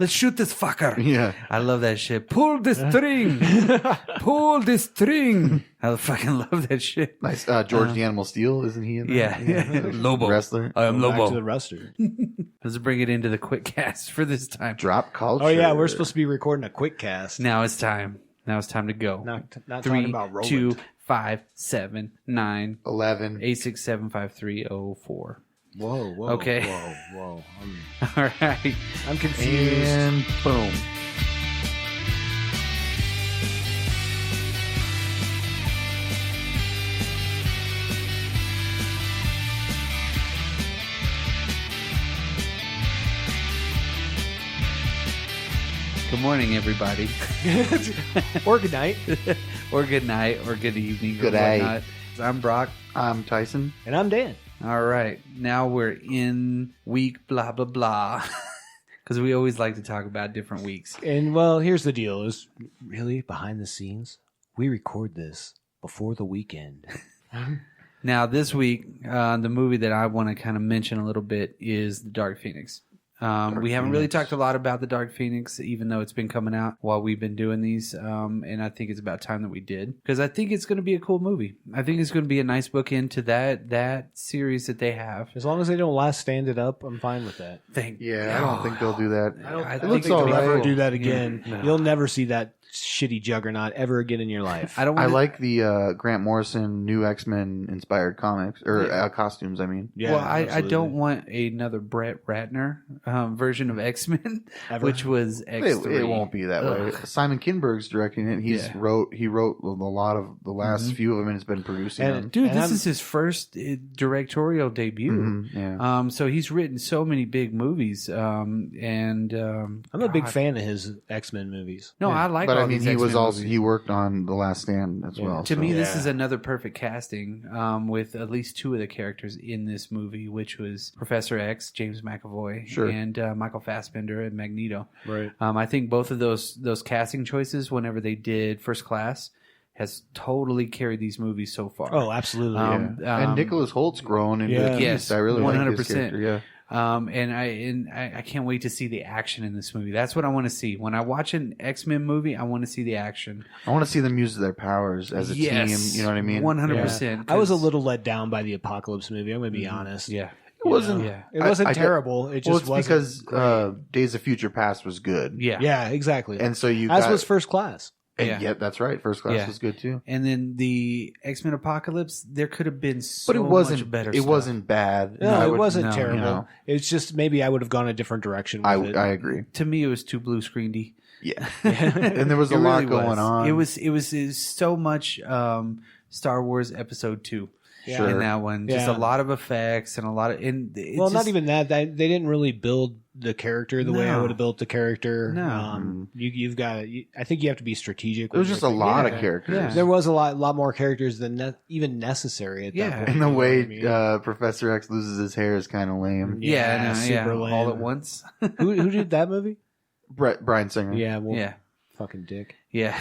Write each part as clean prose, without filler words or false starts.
Let's shoot this fucker. Yeah. I love that shit. Pull the string. Pull the string. I fucking love that shit. Nice. George the Animal Steel, isn't he in that? Yeah. Lobo. Wrestler. I am Back to Lobo. the wrestler. Let's bring it into the QuickCast for this time. Drop culture. Oh yeah, we're supposed to be recording a quick cast. Now it's time. Now it's time to go. Not 3, talking about Roland. 2, 5, 7, 9, 11. 8, 6, 7, 5, 3, 0, 4. Whoa. Okay. Whoa. All right. I'm confused. And boom. Good morning, everybody. Or good night. Or good night, or good evening, Good or day. whatnot. I'm Brock. I'm Tyson. And I'm Dan. All right. Now we're in week blah, blah, blah. Because we always like to talk about different weeks. And well, here's the deal: is really behind the scenes. We record this before the weekend. Now, this week, the movie that I want to kind of mention a little bit is The Dark Phoenix. We haven't really talked a lot about The Dark Phoenix, even though it's been coming out while we've been doing these. And I think it's about time that we did, because I think it's going to be a cool movie. I think it's going to be a nice bookend to that series that they have. As long as they don't last stand it up, I'm fine with that. I don't think they'll do that. I It think looks they'll all They'll right. never do that again. Yeah. No. You'll never see that shitty Juggernaut ever again in your life. I don't. I wanna- like the Grant Morrison new X-Men inspired comics or costumes. I mean, Yeah, well, I absolutely. don't want another Brett Ratner version of X-Men, Ever. which was X3. it won't be that way. Ugh. Simon Kinberg's directing it. He Yeah. wrote a lot of the last few of them, and has been producing And- them. Dude, And this I'm- is his first directorial debut. Mhm, yeah. So he's written so many big movies. I'm a big God. fan of his X-Men movies. No, I like But all I mean, these he was X-Men also movies. he worked on The Last Stand as well. To so. me, this Yeah. is another perfect casting with at least two of the characters in this movie, which was Professor X, James McAvoy, Sure. and Michael Fassbender and Magneto. Right. I think both of those casting choices, whenever they did First Class, has totally carried these movies so far. Oh, absolutely. Yeah. And Nicholas Holt's grown into Yeah. a Yes, beast. I really like 100%. his character. Yeah. And I can't wait to see the action in this movie. That's what I want to see. When I watch an X-Men movie, I want to see the action. I want to see them use their powers as a team. You know what I mean? 100%. I was a little let down by the Apocalypse movie. I'm going to be honest. Yeah. It wasn't. Yeah. It wasn't I get- terrible. It just Well, it's wasn't because great. Days of Future Past was good. Yeah. Yeah, exactly. And so you As got, was First Class. and Yeah. yeah, that's right. First Class Yeah. was good too. And then the X-Men Apocalypse, there could have been so But it wasn't much better It stuff. wasn't bad. No, I it would- wasn't no, terrible. you know. It's just maybe I would have gone a different direction with it. I agree. To me, it was too blue screeny. Yeah. And there was a It lot really going was. on. It was so much Star Wars Episode 2 Sure. in that one. Just Yeah. a lot of effects and a lot of... And it's Well, just, not even that. They didn't really build the character the way I No. would have built the character. No. You've got. I think you have to be strategic. There was with just a your- lot Yeah. of characters. Yeah. There was a lot more characters than even necessary at Yeah. that point. And the you know way what I mean? Professor X loses his hair is kind of lame. Yeah, no, super all lame. at once. who did that movie? Brian Singer. Yeah, well, Yeah. fucking dick. Yeah.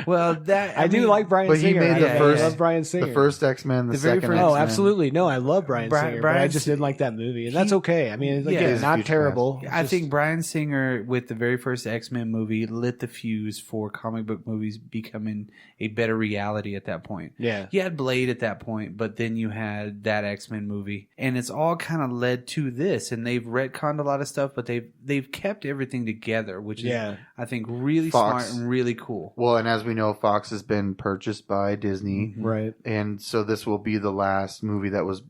Well, that... I do mean, like Brian But he Singer. made the I first- love Brian Singer. The first X-Men, the The very second first- Oh, X-Men. absolutely. No, I love Brian Singer, but I Brian's- just didn't like that movie, and that's okay. I mean, Yeah. again, His not future terrible. past. I Just- think Bryan Singer, with the very first X-Men movie, lit the fuse for comic book movies becoming a better reality at that point. Yeah. You had Blade at that point, but then you had that X-Men movie, and it's all kind of led to this. And they've retconned a lot of stuff, but they've kept everything together, which is, Yeah. I think, really Fox. smart and really cool. Well, and as we know, Fox has been purchased by Disney. Right. And so this will be the last movie that was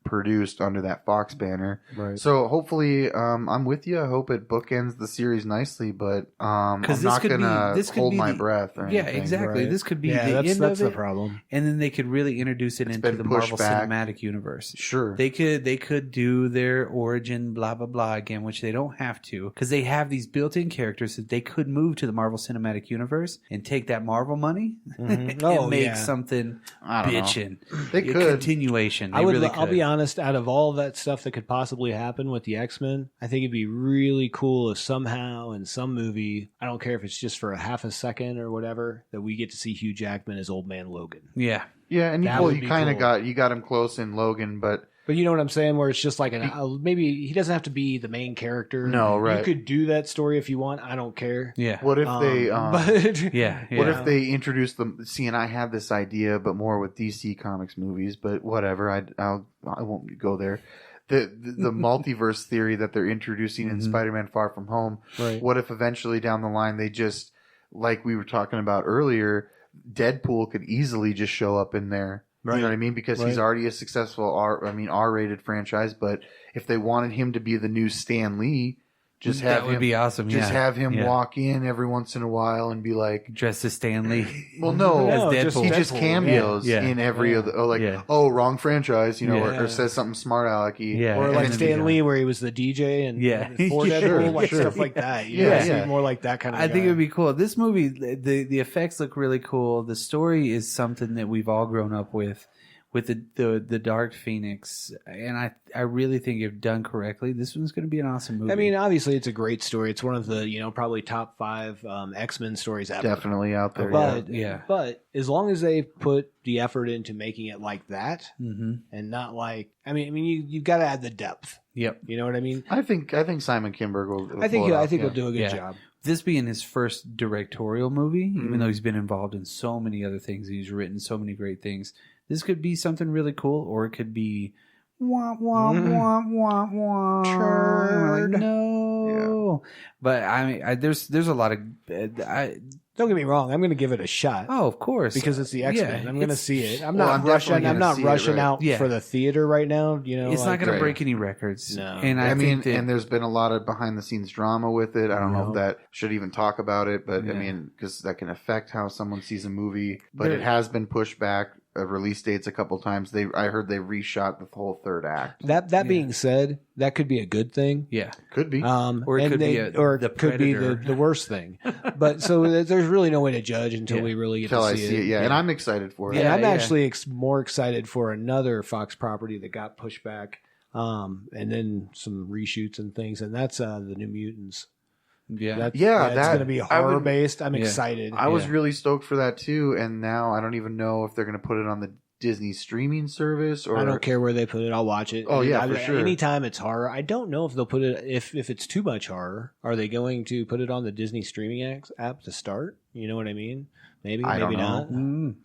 produced under that Fox banner. Right. So hopefully, I'm with you. I hope it bookends the series nicely, but I'm 'Cause this not could be- gonna this could hold be my the- breath. Or Yeah, anything. exactly. Right. This could be Yeah, the that's end the of it, problem. and then they could really introduce it into been the pushed Marvel back. Cinematic Universe. Sure. They could do their origin blah blah blah again, which they don't have to, because they have these built-in characters that they could move to the Marvel Cinematic Universe and take that Marvel money and Oh, make yeah. something I don't know. bitchin'. They A could. continuation. They I would. really I'll could. be honest. Out of all that stuff that could possibly happen with the X-Men, I think it'd be really cool if somehow in some movie, I don't care if it's just for a half a second or whatever, that we get to see Hugh Jackman as Old Man Logan. Yeah. Yeah, and That well, would you be kind of cool. got him close in Logan, but But you know what I'm saying? Where it's just like maybe he doesn't have to be the main character. No, right. You could do that story if you want. I don't care. Yeah. What if they? But Yeah. What if they introduce them? See, and I had this idea, but more with DC Comics movies. But whatever, I won't go there. The multiverse theory that they're introducing in Spider-Man: Far From Home. Right. What if eventually down the line they just, like we were talking about earlier, Deadpool could easily just show up in there. Right. You know what I mean? Because he's already a successful R-rated franchise. But if they wanted him to be the new Stan Lee, just have that would be awesome. Just have him walk in every once in a while and be like, dressed as Stan Lee. well, no, as Deadpool. He just cameos in every other, wrong franchise, or says something smart alecky. Yeah. Or like Stan Lee, where he was the DJ and for Deadpool, stuff like that. More like that kind of. I think it would be cool. This movie, the effects look really cool. The story is something that we've all grown up with the Dark Phoenix, and I really think if done correctly, this one's going to be an awesome movie. I mean, obviously, it's a great story. It's one of the probably top 5 X-Men stories ever. Definitely out there. But as long as they put the effort into making it like that, and not like you've got to add the depth. Yep. You know what I mean? I think Simon Kinberg will. I think he'll do a good job. This being his first directorial movie, even though he's been involved in so many other things, he's written so many great things. This could be something really cool, or it could be wah wah wah wah wah. Like, no, but there's a lot of. Don't get me wrong. I'm going to give it a shot. Oh, of course, because it's the X-Men. I'm going to see it. I'm not rushing out for the theater right now. It's not going to break any records. No, and I think and there's been a lot of behind the scenes drama with it. I don't know if that should even talk about it, but because that can affect how someone sees a movie. But it has been pushed back. Release dates a couple times. I heard they reshot the whole third act. That being said, that could be a good thing. Yeah, could be. Or it could be the worst thing. But so there's really no way to judge until we really get to see it. Yeah, and I'm excited for it. And I'm actually more excited for another Fox property that got pushed back, and then some reshoots and things, and that's the New Mutants. That's going to be horror based. I'm excited. I was really stoked for that too, and now I don't even know if they're going to put it on the Disney streaming service or. I don't care where they put it. I'll watch it. Oh for sure. Anytime it's horror, I don't know if they'll put it. If it's too much horror, are they going to put it on the Disney streaming app to start? You know what I mean? Maybe, maybe not.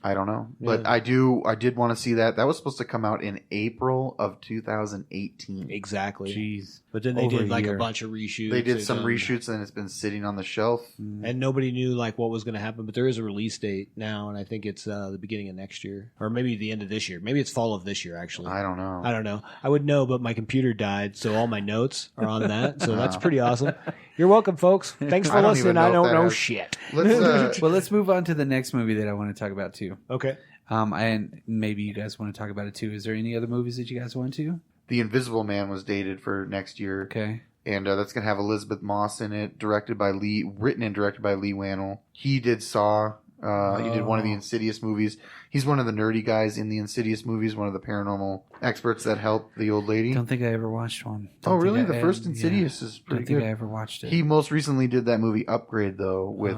I don't know, but I did want to see that. That was supposed to come out in April of 2018. Exactly. Jeez. But then they did a bunch of reshoots. They did some reshoots, and it's been sitting on the shelf, and nobody knew what was going to happen. But there is a release date now, and I think it's the beginning of next year, or maybe the end of this year. Maybe it's fall of this year. Actually, I don't know. I would know, but my computer died, so all my notes are on that. So that's pretty awesome. You're welcome, folks. Thanks for listening. I don't know shit. Let's move on to the next movie that I want to talk about too. Okay. And maybe you guys want to talk about it too. Is there any other movies that you guys want to? The Invisible Man was dated for next year. Okay. And that's going to have Elizabeth Moss in it, written and directed by Lee Wannell. He did Saw. He did one of the Insidious movies. He's one of the nerdy guys in the Insidious movies, one of the paranormal experts that helped the old lady. Don't think I ever watched one. Really? The first Insidious is pretty good. Don't think I ever watched it. He most recently did that movie Upgrade, though, with...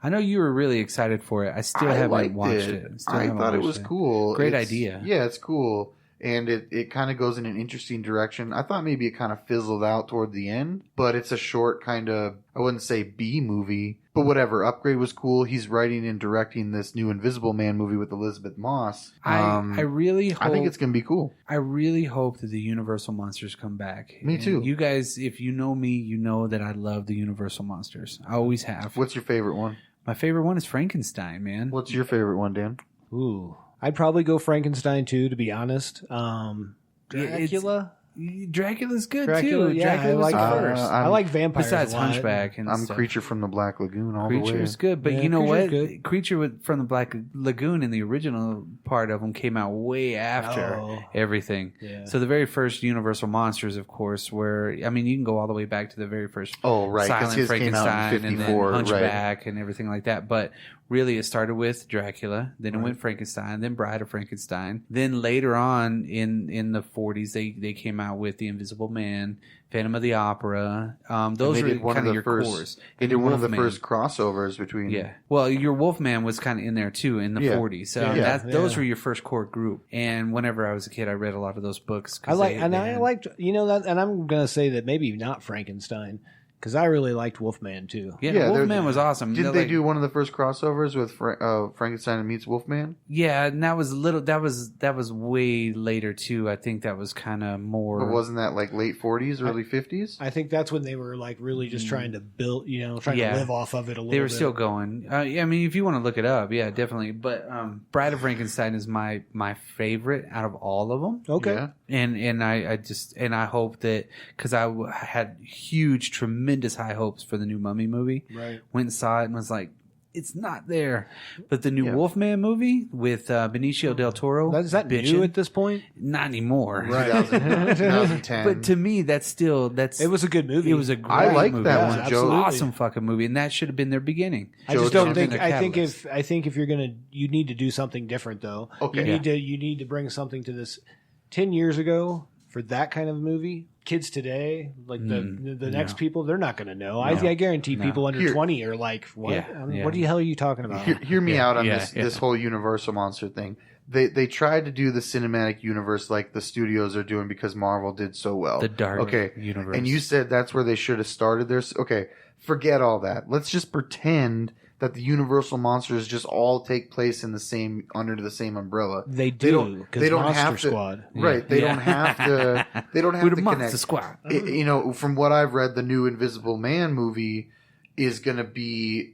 I know you were really excited for it. I still haven't watched it. I thought it was cool. Great idea. Yeah, it's cool. And it kind of goes in an interesting direction. I thought maybe it kind of fizzled out toward the end, but it's a short kind of, I wouldn't say B movie, but whatever. Upgrade was cool. He's writing and directing this new Invisible Man movie with Elizabeth Moss. I really hope... I think it's going to be cool. I really hope that the Universal Monsters come back. Me too. And you guys, if you know me, you know that I love the Universal Monsters. I always have. What's your favorite one? My favorite one is Frankenstein, man. What's your favorite one, Dan? Ooh. I'd probably go Frankenstein too, to be honest. Dracula? Dracula's good too. Yeah, Dracula was first. I like vampires. Besides Hunchback and I'm stuff. Creature from the Black Lagoon all the way. Creature's good, but you know what? Creature from the Black Lagoon in the original part of them came out way after everything. Yeah. So the very first Universal Monsters, of course, were, I mean, you can go all the way back to the very first Silent his came out in Frankenstein and then 54, Hunchback and everything like that. But really, it started with Dracula, then it went Frankenstein, then Bride of Frankenstein. Then later on in the 40s, they came out out with The Invisible Man, Phantom of the Opera. Those were kind of your cores. They did one of the first crossovers between. Yeah. Well, your Wolfman was kind of in there too in the 40s. So those were your first core group. And whenever I was a kid, I read a lot of those books. I liked, that, and I'm going to say that maybe not Frankenstein. Because I really liked Wolfman too. Yeah, Wolfman was awesome. Didn't they do one of the first crossovers with Frankenstein meets Wolfman? Yeah, and that was that was way later too. I think that was kind of more. But wasn't that like late 40s, early 50s? I think that's when they were like really just trying to build, trying to live off of it a little bit. They were still going. I mean, if you want to look it up, yeah, definitely. But Bride of Frankenstein is my favorite out of all of them. Okay. Yeah. And I hope that because I had tremendous high hopes for the new Mummy movie. Right. Went and saw it and was like, it's not there. But the new Wolfman movie with Benicio del Toro. Is that new at this point? Not anymore. Right. 2010. But to me, it was a good movie. It was a great I like movie. that one, Joe. Awesome fucking movie. And that should have been their beginning. I just don't think, I think if you're going to, you need to do something different though. Okay. You need to bring something to this. 10 years ago for that kind of movie, kids today, like the next people, they're not going to know. I guarantee people under 20 are like, what? What the hell are you talking about? Hear me out on this whole Universal Monster thing. They tried to do the cinematic universe like the studios are doing because Marvel did so well. The dark universe. And you said that's where they should have started their... Okay, forget all that. Let's just pretend that the Universal monsters just all take place in the same under the same umbrella. They do. They don't Monster have to, Squad. Right. They don't have to. They don't have to connect. Monster Squad. From what I've read, the new Invisible Man movie is going to be.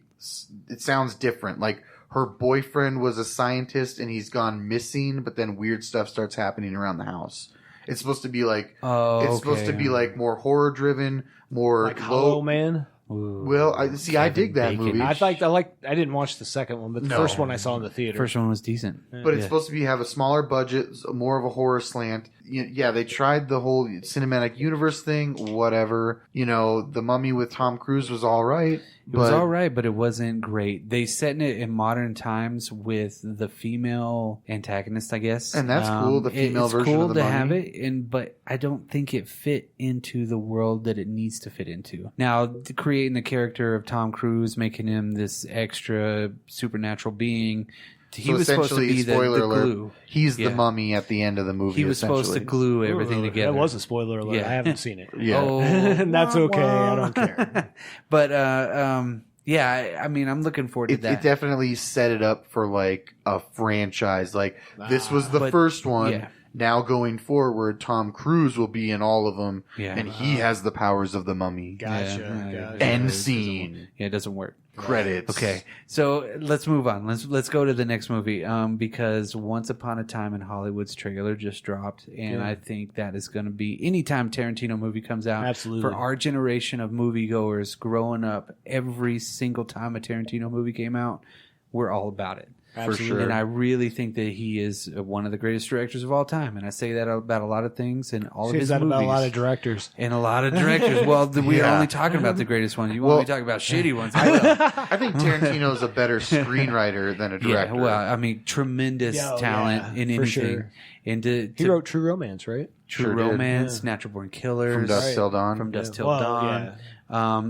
It sounds different. Like her boyfriend was a scientist and he's gone missing, but then weird stuff starts happening around the house. It's supposed to be like. Supposed to be like more horror driven, more like Hollow Man. Ooh, well, I dig that movie. I didn't watch the second one, but the first one I saw in the theater. First one was decent, but it's supposed to have a smaller budget, more of a horror slant. Yeah, they tried the whole cinematic universe thing. Whatever, the Mummy with Tom Cruise was all right. It was all right, but it wasn't great. They set it in modern times with the female antagonist, I guess, and that's cool. The female version cool of the to Mummy. Have it, but I don't think it fit into the world that it needs to fit into. Now, creating the character of Tom Cruise, making him this extra supernatural being. He was supposed to be the glue. He's the mummy at the end of the movie. He was supposed to glue everything together. That was a spoiler alert. Yeah. I haven't seen it. Yeah. And that's okay. I don't care. But I mean, I'm looking forward to that. It definitely set it up for like a franchise. Like this was the first one. Yeah. Now going forward, Tom Cruise will be in all of them, and he has the powers of the Mummy. Gotcha. End scene. Yeah, it doesn't work. Credits. Okay, so let's move on. Let's go to the next movie because Once Upon a Time in Hollywood's trailer just dropped, and I think that is going to be anytime Tarantino movie comes out. Absolutely. For our generation of moviegoers growing up, every single time a Tarantino movie came out, we're all about it. Absolutely. For sure. And I really think that he is one of the greatest directors of all time. And I say that about a lot of things and all of his movies. About a lot of directors. And a lot of directors. Well, we are only talking about the greatest ones. You want me to talk about shitty ones? I think Tarantino is a better screenwriter than a director. Yeah, well, I mean, tremendous talent in anything. Sure. And he wrote True Romance, right? True Romance, Natural Born Killers. From Dusk Till Dawn. From Dusk Till Dawn. Yeah.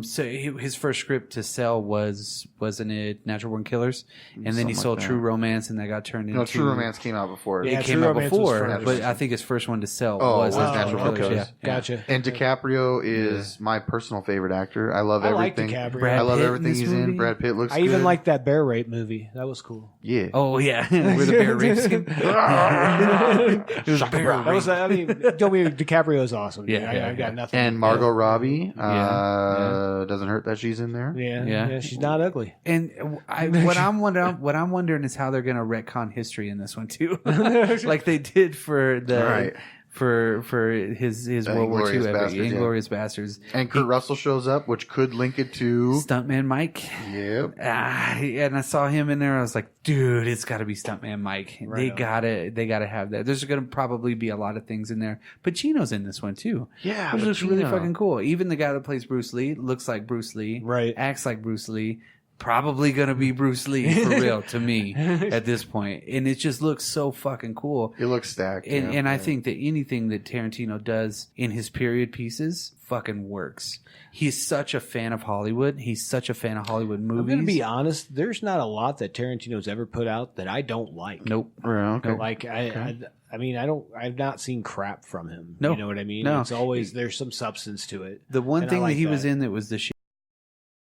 So his first script to sell wasn't it Natural Born Killers, and then he sold True Romance, and that got turned into. No, True Romance came out before. It came out before, but I think his first one to sell was Natural Born Killers. Yeah. Gotcha. And DiCaprio is my personal favorite actor. I love everything. I like DiCaprio. I love everything he's in. Brad Pitt looks good. I even like that bear rape movie. That was cool. Yeah. Oh yeah, where the bear rapes him. It was a bear rape. DiCaprio is awesome. I got nothing. And Margot Robbie doesn't hurt that she's in there. Yeah. She's not ugly. And what I'm wondering is how they're going to retcon history in this one too, like they did for the for his World War II Inglourious Bastards. And Kurt Russell shows up, which could link it to Stuntman Mike. Yep. And I saw him in there. I was like, dude, it's got to be Stuntman Mike. Right they gotta have that. There's going to probably be a lot of things in there. Pacino's in this one too. Yeah, which looks really fucking cool. Even the guy that plays Bruce Lee looks like Bruce Lee. Right. Acts like Bruce Lee. probably going to be Bruce Lee for real to me at this point. And it just looks so fucking cool. It looks stacked. And I think that anything that Tarantino does in his period pieces fucking works. He's such a fan of Hollywood. He's such a fan of Hollywood movies. I'm going to be honest. There's not a lot that Tarantino's ever put out that I don't like. Nope. Okay. Like I mean, I've not seen crap from him. No. You know what I mean? No. It's always, there's some substance to it. The one thing that he was in that was the shit